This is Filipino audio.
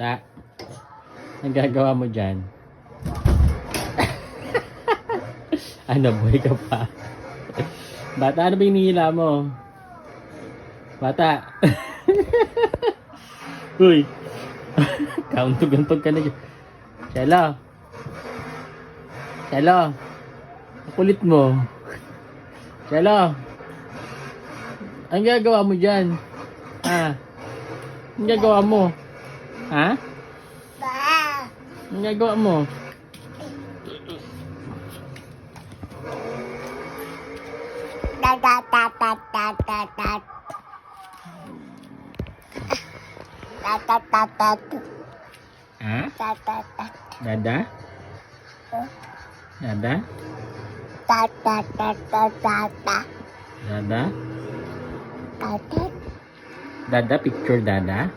Ta, ang gagawa mo dyan? Ano, buhay ka pa? Bata, ano ba hinihila mo? Bata. Uy. Kauntog-untog ka na dyan. Shelo. Shelo. Ang kulit mo. Shelo. Ang gagawa mo dyan? Ha? Ang gagawa mo? Ha? Ang gagawa mo? Ha? Dada? Dada? Dada? Dada? Picture dada?